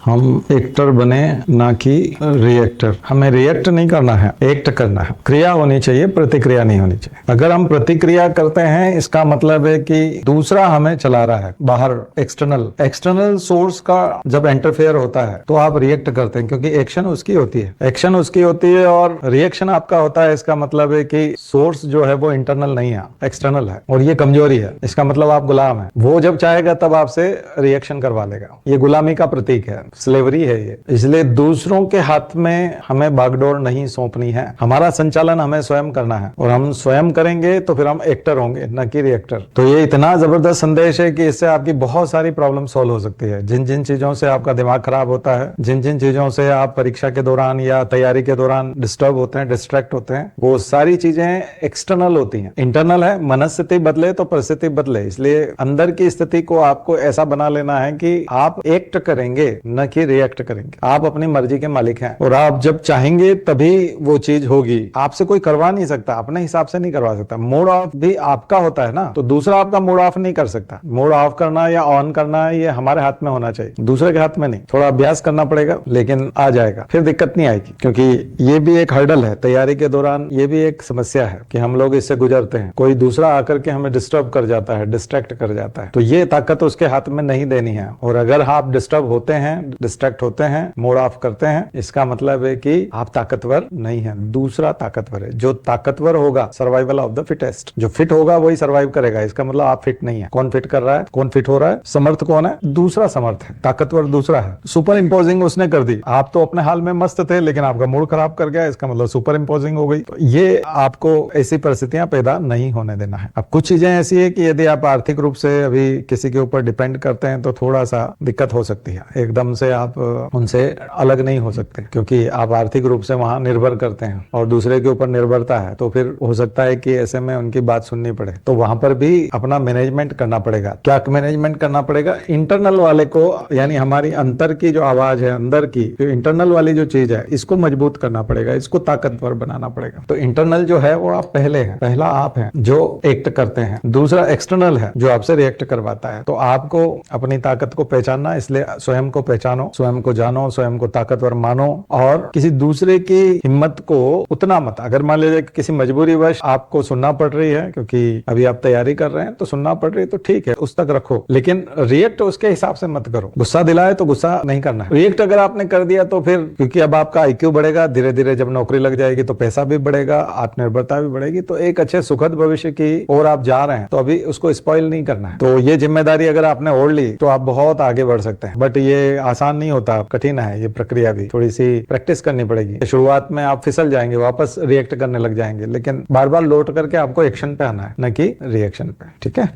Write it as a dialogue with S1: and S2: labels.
S1: हम एक्टर बने ना कि रिएक्टर। हमें रिएक्ट नहीं करना है, एक्ट करना है। क्रिया होनी चाहिए, प्रतिक्रिया नहीं होनी चाहिए। अगर हम प्रतिक्रिया करते हैं इसका मतलब है कि दूसरा हमें चला रहा है, बाहर एक्सटर्नल सोर्स का जब इंटरफेयर होता है तो आप रिएक्ट करते हैं, क्योंकि एक्शन उसकी होती है और रिएक्शन आपका होता है। इसका मतलब है कि सोर्स जो है वो इंटरनल नहीं है, एक्सटर्नल है, और ये कमजोरी है। इसका मतलब आप गुलाम है। वो जब चाहेगा तब आपसे रिएक्शन करवा लेगा। ये गुलामी का प्रतीक है, स्लेवरी है ये। इसलिए दूसरों के हाथ में हमें बागडोर नहीं सौंपनी है। हमारा संचालन हमें स्वयं करना है, और हम स्वयं करेंगे तो फिर हम एक्टर होंगे, न कि रिएक्टर। तो ये इतना जबरदस्त संदेश है कि इससे आपकी बहुत सारी प्रॉब्लम सॉल्व हो सकती है। जिन जिन चीजों से आपका दिमाग खराब होता है, जिन जिन चीजों से आप परीक्षा के दौरान या तैयारी के दौरान डिस्टर्ब होते हैं, डिस्ट्रैक्ट होते हैं, वो सारी चीजें एक्सटर्नल होती हैं। इंटरनल है, मनस्थिति बदले तो परिस्थिति बदले। इसलिए अंदर की स्थिति को आपको ऐसा बना लेना है कि आप एक्ट करेंगे, न कि रिएक्ट करेंगे। आप अपनी मर्जी के मालिक हैं, और आप जब चाहेंगे तभी वो चीज होगी। आपसे कोई करवा नहीं सकता, अपने हिसाब से नहीं करवा सकता। मूड ऑफ भी आपका होता है ना, तो दूसरा आपका मूड ऑफ नहीं कर सकता। मूड ऑफ करना या ऑन करना ये हमारे हाथ में होना चाहिए, दूसरे के हाथ में नहीं। थोड़ा अभ्यास करना पड़ेगा, लेकिन आ जाएगा, फिर दिक्कत नहीं आएगी। क्योंकि ये भी एक हर्डल है तैयारी के दौरान, ये भी एक समस्या है कि हम लोग इससे गुजरते हैं। कोई दूसरा आकर के हमें डिस्टर्ब कर जाता है, डिस्ट्रैक्ट कर जाता है, तो ये ताकत उसके हाथ में नहीं देनी है। और अगर आप डिस्टर्ब होते हैं, डिस्ट्रैक्ट होते हैं, मूड ऑफ करते हैं, इसका मतलब है कि आप ताकतवर नहीं है, दूसरा ताकतवर है। जो ताकतवर होगा, सर्वाइवल ऑफ द फिटेस्ट, जो फिट होगा वही सर्वाइव करेगा। इसका मतलब आप फिट नहीं है। कौन फिट कर रहा है, कौन फिट हो रहा है? समर्थ कौन है? दूसरा समर्थ है, ताकतवर दूसरा है। सुपर इंपोजिंग उसने कर दी। आप तो अपने हाल में मस्त थे, लेकिन आपका मूड खराब कर गया, इसका मतलब सुपर इंपोजिंग हो गई। तो ये आपको ऐसी परिस्थितियां पैदा नहीं होने देना है। अब कुछ चीजें ऐसी है कि यदि आप आर्थिक रूप से अभी किसी के ऊपर डिपेंड करते हैं तो थोड़ा सा दिक्कत हो सकती है। एकदम से आप उनसे अलग नहीं हो सकते, क्योंकि आप आर्थिक रूप से वहां निर्भर करते हैं और दूसरे के ऊपर निर्भरता है। तो फिर हो सकता है कि ऐसे में उनकी बात सुननी पड़े, तो वहां पर भी अपना मैनेजमेंट करना पड़ेगा। क्या मैनेजमेंट करना पड़ेगा? इंटरनल वाले को, यानी हमारी अंतर की जो आवाज है, अंदर की जो इंटरनल वाली जो चीज है, इसको मजबूत करना पड़ेगा, इसको ताकतवर बनाना पड़ेगा। तो इंटरनल जो है वो आप पहले हैं, पहला आप हैं जो एक्ट करते हैं। दूसरा एक्सटर्नल है जो आपसे रिएक्ट करवाता है। तो आपको अपनी ताकत को पहचानना, इसलिए स्वयं को पहचानो, स्वयं को जानो, स्वयं को ताकतवर मानो, और किसी दूसरे की हिम्मत को उतना मत। अगर मान लीजिए किसी मजबूरीवश आपको सुनना पड़ रही है, क्योंकि अभी आप तैयारी कर रहे हैं तो सुनना पड़ रही है, तो ठीक है, उस तक रखो, लेकिन रिएक्ट उसके हिसाब से मत करो। गुस्सा दिलाए तो गुस्सा नहीं करना है। रिएक्ट अगर आपने कर दिया तो फिर, क्योंकि अब आपका आईक्यू बढ़ेगा, धीरे धीरे जब नौकरी लग जाएगी तो पैसा भी बढ़ेगा, आत्मनिर्भरता भी बढ़ेगी, तो एक अच्छे सुखद भविष्य की ओर आप जा रहे हैं, तो अभी उसको स्पॉइल नहीं करना है। तो ये जिम्मेदारी अगर आपने ओढ़ ली तो आप बहुत आगे बढ़ सकते हैं। बट ये आसान नहीं होता, कठिन है ये प्रक्रिया भी, थोड़ी सी प्रैक्टिस करनी पड़ेगी। शुरुआत में आप फिसल जाएंगे, वापस रिएक्ट करने लग जाएंगे, लेकिन बार बार लौट करके आपको एक्शन पे आना है, न कि रिएक्शन पे। ठीक है।